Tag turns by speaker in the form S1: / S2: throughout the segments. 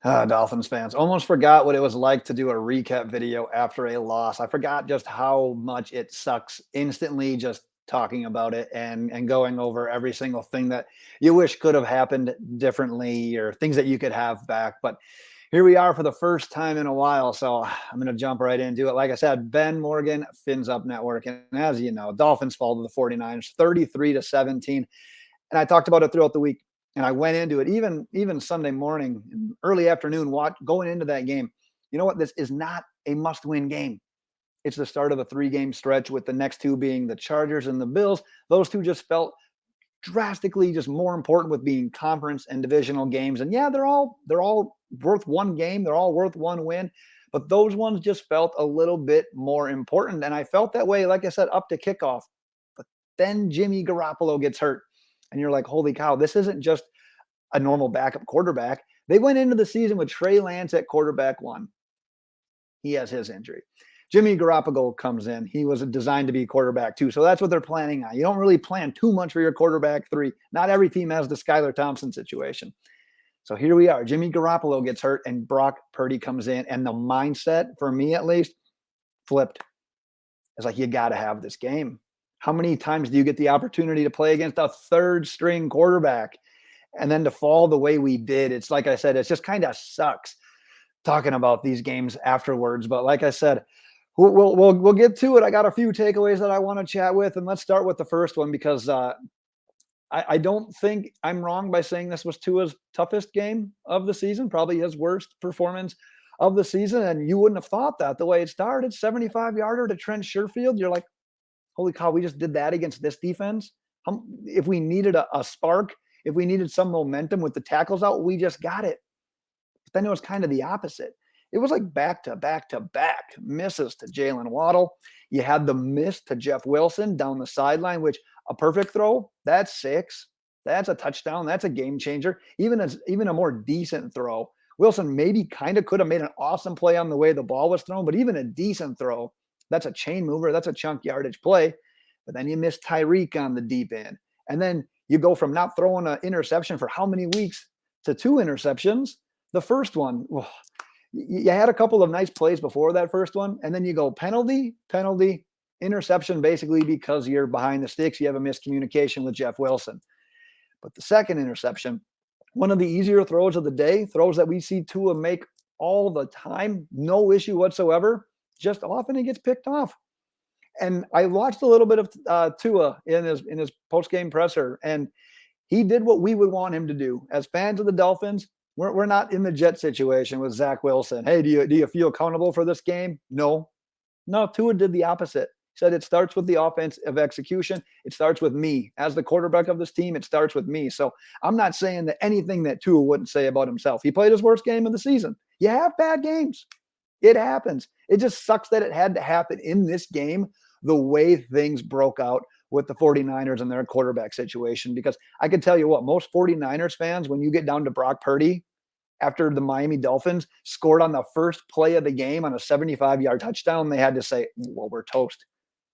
S1: Dolphins fans almost forgot what it was like to do a recap video after a loss. I forgot just how much it sucks instantly just talking about it and going over every single thing that you wish could have happened differently or things that you could have back. But here we are for the first time in a while. So I'm going to jump right into it. Like I said, Ben Morgan, Fins Up Network. And as you know, Dolphins fall to the 49ers 33-17. And I talked about it throughout the week. And I went into it even Sunday morning, early afternoon, going into that game. You know what? This is not a must-win game. It's the start of a 3-game stretch with the next two being the Chargers and the Bills. Those two just felt drastically just more important with being conference and divisional games. And yeah, they're all worth one game. They're all worth one win. But those ones just felt a little bit more important. And I felt that way, like I said, up to kickoff. But then Jimmy Garoppolo gets hurt. And you're like, holy cow, this isn't just a normal backup quarterback. They went into the season with Trey Lance at quarterback 1. He has his injury. Jimmy Garoppolo comes in. He was designed to be quarterback 2. So that's what they're planning on. You don't really plan too much for your quarterback 3. Not every team has the Skylar Thompson situation. So here we are. Jimmy Garoppolo gets hurt and Brock Purdy comes in. And the mindset, for me at least, flipped. It's like, you got to have this game. How many times do you get the opportunity to play against a third string quarterback and then to fall the way we did? It's like I said, it's just kind of sucks talking about these games afterwards. But like I said, we'll get to it. I got a few takeaways that I want to chat with, and let's start with the first one because I don't think I'm wrong by saying this was Tua's toughest game of the season, probably his worst performance of the season. And you wouldn't have thought that the way it started. 75-yarder to Trent Sherfield. You're like, holy cow, we just did that against this defense. If we needed a spark, if we needed some momentum with the tackles out, we just got it. But then it was kind of the opposite. It was like back to back to back misses to Jalen Waddle. You had the miss to Jeff Wilson down the sideline, which a perfect throw, that's 6. That's a touchdown. That's a game changer. Even a more decent throw. Wilson maybe kind of could have made an awesome play on the way the ball was thrown, but even a decent throw, that's a chain mover. That's a chunk yardage play. But then you miss Tyreek on the deep end. And then you go from not throwing an interception for how many weeks to 2 interceptions. The first one, you had a couple of nice plays before that first one. And then you go penalty, interception, basically because you're behind the sticks. You have a miscommunication with Jeff Wilson. But the second interception, one of the easier throws of the day, throws that we see Tua make all the time, no issue whatsoever. Just often he gets picked off. And I watched a little bit of Tua in his post-game presser, and he did what we would want him to do. As fans of the Dolphins, we're not in the Jet situation with Zach Wilson. Hey, do you feel accountable for this game? No. Tua did the opposite. He said it starts with the offense of execution. It starts with me. As the quarterback of this team, it starts with me. So I'm not saying that anything that Tua wouldn't say about himself. He played his worst game of the season. You have bad games. It happens. It just sucks that it had to happen in this game the way things broke out with the 49ers and their quarterback situation. Because I can tell you what, most 49ers fans, when you get down to Brock Purdy after the Miami Dolphins scored on the first play of the game on a 75-yard touchdown, they had to say, well, we're toast.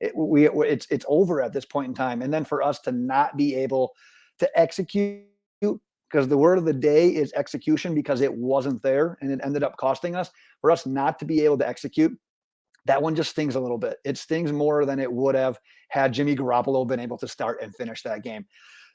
S1: It's over at this point in time. And then for us to not be able to execute, because the word of the day is execution, because it wasn't there and it ended up costing us. For us not to be able to execute, that one just stings a little bit. It stings more than it would have had Jimmy Garoppolo been able to start and finish that game.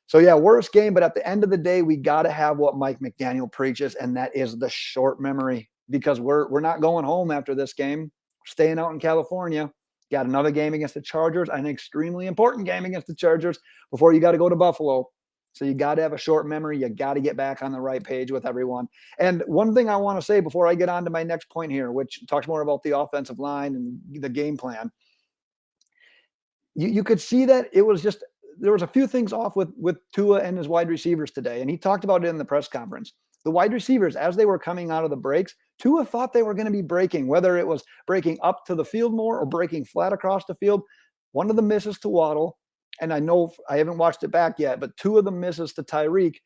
S1: So yeah, worst game, but at the end of the day, we got to have what Mike McDaniel preaches, and that is the short memory, because we're not going home after this game. We're staying out in California. Got another game against the Chargers, an extremely important game against the Chargers before you got to go to Buffalo. So you got to have a short memory. You got to get back on the right page with everyone. And one thing I want to say before I get on to my next point here, which talks more about the offensive line and the game plan. You could see that it was just, there was a few things off with Tua and his wide receivers today. And he talked about it in the press conference. The wide receivers, as they were coming out of the breaks, Tua thought they were going to be breaking, whether it was breaking up to the field more or breaking flat across the field. One of the misses to Waddle, and I know I haven't watched it back yet, but 2 of the misses to Tyreek,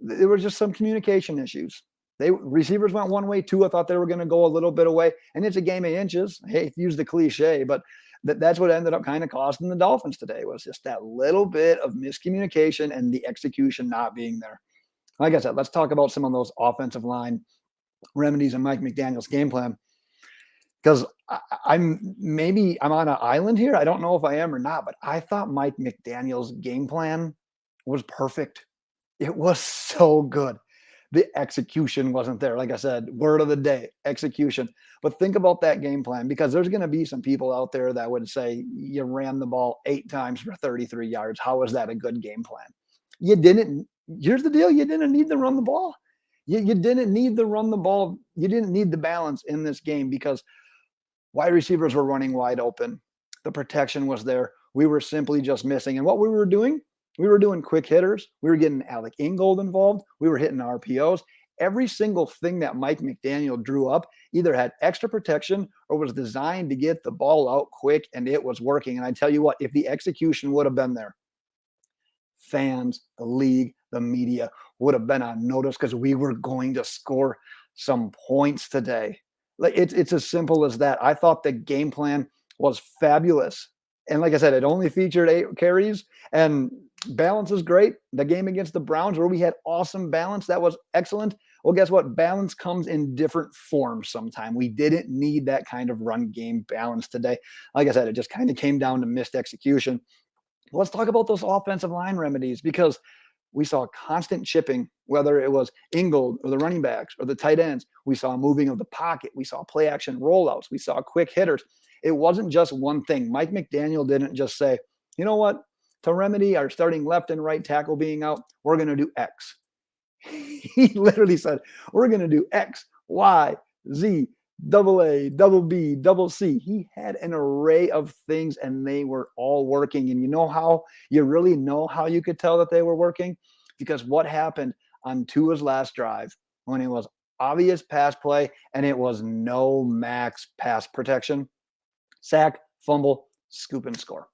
S1: there were just some communication issues. Receivers went one way, Tua thought they were going to go a little bit away, and it's a game of inches. Hey, use the cliche, but that's what ended up kind of costing the Dolphins today, was just that little bit of miscommunication and the execution not being there. Like I said, let's talk about some of those offensive line remedies in Mike McDaniel's game plan, because I'm on an island here. I don't know if I am or not, but I thought Mike McDaniel's game plan was perfect. It was so good. The execution wasn't there. Like I said, word of the day, execution. But think about that game plan, because there's going to be some people out there that would say you ran the ball 8 times for 33 yards. How is that a good game plan? You didn't. Here's the deal: you didn't need to run the ball. You didn't need to run the ball. You didn't need the balance in this game, because wide receivers were running wide open. The protection was there. We were simply just missing. And what we were doing quick hitters. We were getting Alec Ingold involved. We were hitting RPOs. Every single thing that Mike McDaniel drew up either had extra protection or was designed to get the ball out quick, and it was working. And I tell you what, if the execution would have been there, fans, the league, the media would have been on notice, because we were going to score some points today. Like it's as simple as that. I thought the game plan was fabulous. And like I said, it only featured 8 carries, and balance is great. The game against the Browns, where we had awesome balance, that was excellent. Well, guess what? Balance comes in different forms sometime. We didn't need that kind of run game balance today. Like I said, it just kind of came down to missed execution. Let's talk about those offensive line remedies, because we saw constant chipping, whether it was Ingold or the running backs or the tight ends. We saw moving of the pocket. We saw play action rollouts. We saw quick hitters. It wasn't just one thing. Mike McDaniel didn't just say, you know what, to remedy our starting left and right tackle being out, we're going to do X. He literally said, we're going to do X, Y, Z, double A, double B, double C. He had an array of things, and they were all working. And you know how you really know how you could tell that they were working? Because what happened on Tua's last drive, when it was obvious pass play and it was no max pass protection? Sack, fumble, scoop and score.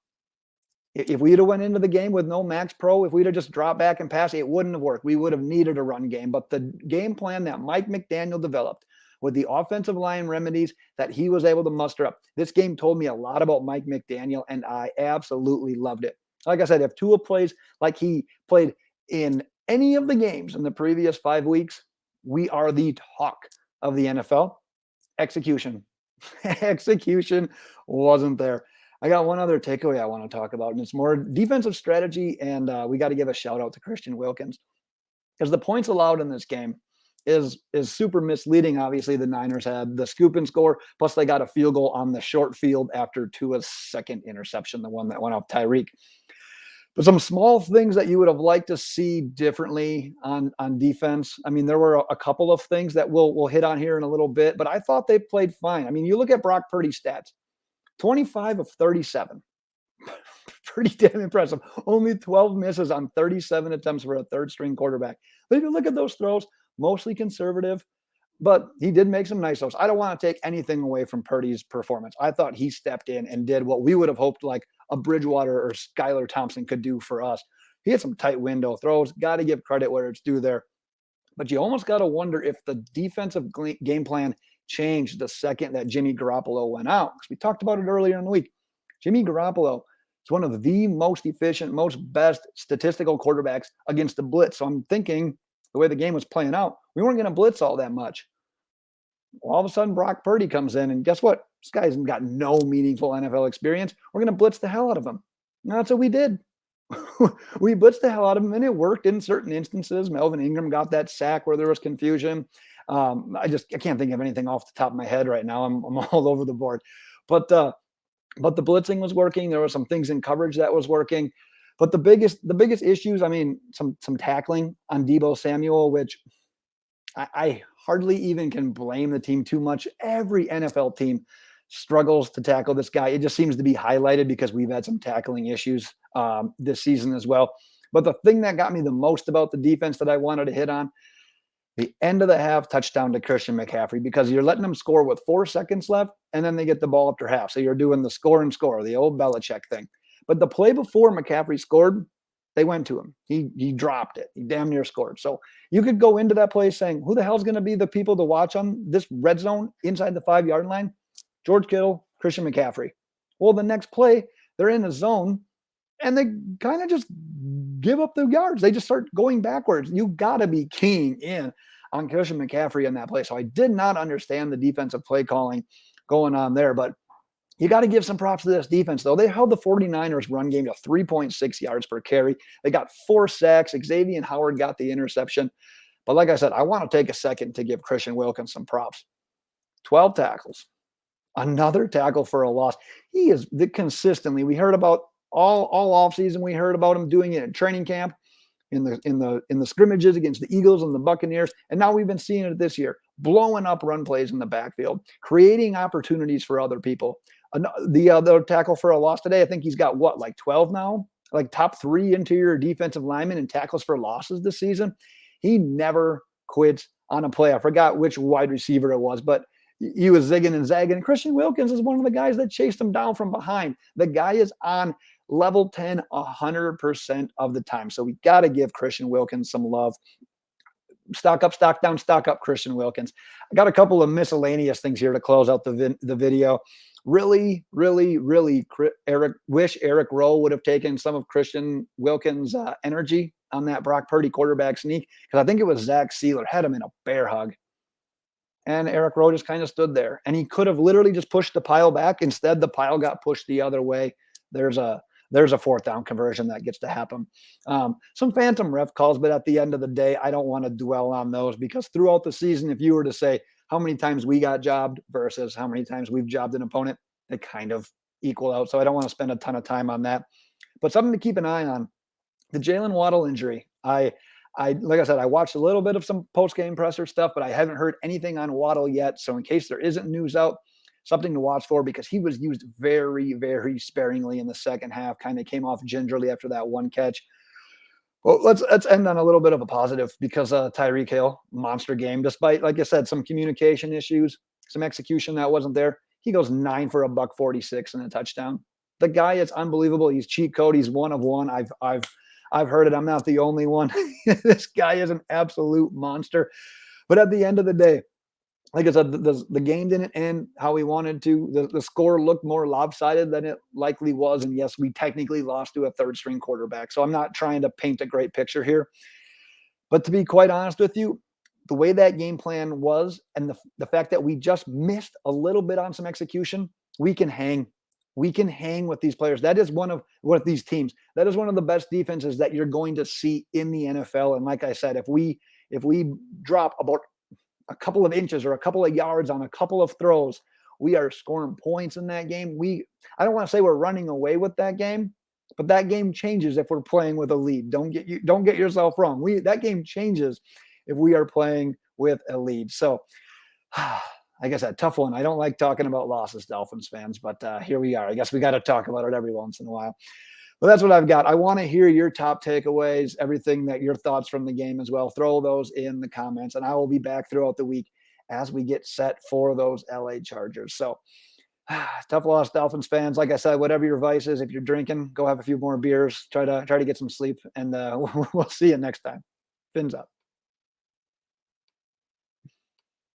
S1: If we'd have went into the game with no max pro, if we'd have just dropped back and passed, it wouldn't have worked. We would have needed a run game. But the game plan that Mike McDaniel developed with the offensive line remedies that he was able to muster up, this game told me a lot about Mike McDaniel, and I absolutely loved it. Like I said, if Tua plays like he played in any of the games in the previous 5 weeks, we are the talk of the NFL. Execution. Execution wasn't there. I got one other takeaway I want to talk about, and it's more defensive strategy. And we got to give a shout out to Christian Wilkins, because the points allowed in this game is super misleading. Obviously, the Niners had the scoop and score, plus they got a field goal on the short field after Tua's second interception, the one that went off Tyreek. But some small things that you would have liked to see differently on defense. I mean, there were a couple of things that we'll hit on here in a little bit, but I thought they played fine. I mean, you look at Brock Purdy's stats, 25 of 37. Pretty damn impressive. Only 12 misses on 37 attempts for a third string quarterback. But if you look at those throws, mostly conservative, but he did make some nice throws. I don't want to take anything away from Purdy's performance. I thought he stepped in and did what we would have hoped like a Bridgewater or Skylar Thompson could do for us. He had some tight window throws. Got to give credit where it's due there. But you almost got to wonder if the defensive game plan changed the second that Jimmy Garoppolo went out. Because we talked about it earlier in the week. Jimmy Garoppolo is one of the most efficient, most best statistical quarterbacks against the blitz. So I'm thinking the way the game was playing out, we weren't going to blitz all that much. All of a sudden, Brock Purdy comes in, and guess what? This guy's got no meaningful NFL experience. We're going to blitz the hell out of him. And that's what we did. We blitzed the hell out of him, and it worked in certain instances. Melvin Ingram got that sack where there was confusion. I can't think of anything off the top of my head right now. I'm all over the board. But the blitzing was working. There were some things in coverage that was working. But the biggest issues, I mean, some tackling on Deebo Samuel, which I hardly even can blame the team too much. Every NFL team struggles to tackle this guy. It just seems to be highlighted because we've had some tackling issues this season as well. But the thing that got me the most about the defense that I wanted to hit on, the end of the half touchdown to Christian McCaffrey, because you're letting them score with 4 seconds left, and then they get the ball after half. So you're doing the score and score, the old Belichick thing. But the play before McCaffrey scored, they went to him. He dropped it. He damn near scored. So you could go into that play saying, who the hell's going to be the people to watch on this red zone inside the 5-yard line? George Kittle, Christian McCaffrey. Well, the next play, they're in a zone, and they kind of just give up the yards. They just start going backwards. You got to be keying in on Christian McCaffrey in that play. So I did not understand the defensive play calling going on there, but you got to give some props to this defense, though. They held the 49ers run game to 3.6 yards per carry. They got 4 sacks. Xavien Howard got the interception. But like I said, I want to take a second to give Christian Wilkins some props. 12 tackles, another tackle for a loss. He is consistently, we heard about all offseason, we heard about him doing it in training camp, in the scrimmages against the Eagles and the Buccaneers, and now we've been seeing it this year, blowing up run plays in the backfield, creating opportunities for other people. The other tackle for a loss today, I think he's got what, like 12 now? Like top 3 interior defensive linemen in tackles for losses this season. He never quits on a play. I forgot which wide receiver it was, but he was zigging and zagging. Christian Wilkins is one of the guys that chased him down from behind. The guy is on level 10 100% of the time. So we got to give Christian Wilkins some love. Stock up, stock down, stock up, Christian Wilkins. I got a couple of miscellaneous things here to close out the video. Really wish Eric Rowe would have taken some of Christian Wilkins' energy on that Brock Purdy quarterback sneak, because I think it was Zach Sealer had him in a bear hug. And Eric Rowe just kind of stood there, and he could have literally just pushed the pile back. Instead, the pile got pushed the other way. There's a 4th down conversion that gets to happen. Some phantom ref calls, but at the end of the day, I don't want to dwell on those, because throughout the season, if you were to say how many times we got jobbed versus how many times we've jobbed an opponent, they kind of equal out. So I don't want to spend a ton of time on that. But something to keep an eye on, the Jalen Waddle injury. I like I said, I watched a little bit of some post-game presser stuff, but I haven't heard anything on Waddle yet. So in case there isn't news out, something to watch for, because he was used very, very sparingly in the second half, kind of came off gingerly after that one catch. Well, let's end on a little bit of a positive, because Tyreek Hill, monster game, despite, like I said, some communication issues, some execution that wasn't there. He goes 9 for $146 and a touchdown. The guy is unbelievable. He's cheat code. He's one of one. I've heard it. I'm not the only one. This guy is an absolute monster. But at the end of the day, like I said, the game didn't end how we wanted to. The score looked more lopsided than it likely was. And yes, we technically lost to a 3rd-string quarterback. So I'm not trying to paint a great picture here. But to be quite honest with you, the way that game plan was, and the fact that we just missed a little bit on some execution, we can hang. We can hang with these players. That is one of these teams. That is one of the best defenses that you're going to see in the NFL. And like I said, if we drop about a couple of inches or a couple of yards on a couple of throws, we are scoring points in that game. I don't want to say we're running away with that game, but that game changes if we're playing with a lead. Don't get yourself wrong. That game changes if we are playing with a lead. So like I said, tough one. I don't like talking about losses, Dolphins fans, but here we are. I guess we got to talk about it every once in a while. But that's what I've got. I want to hear your top takeaways, everything that your thoughts from the game as well. Throw those in the comments, and I will be back throughout the week as we get set for those LA Chargers. So tough loss, Dolphins fans. Like I said, whatever your vice is, if you're drinking, go have a few more beers, try to get some sleep, and we'll see you next time. Fins up.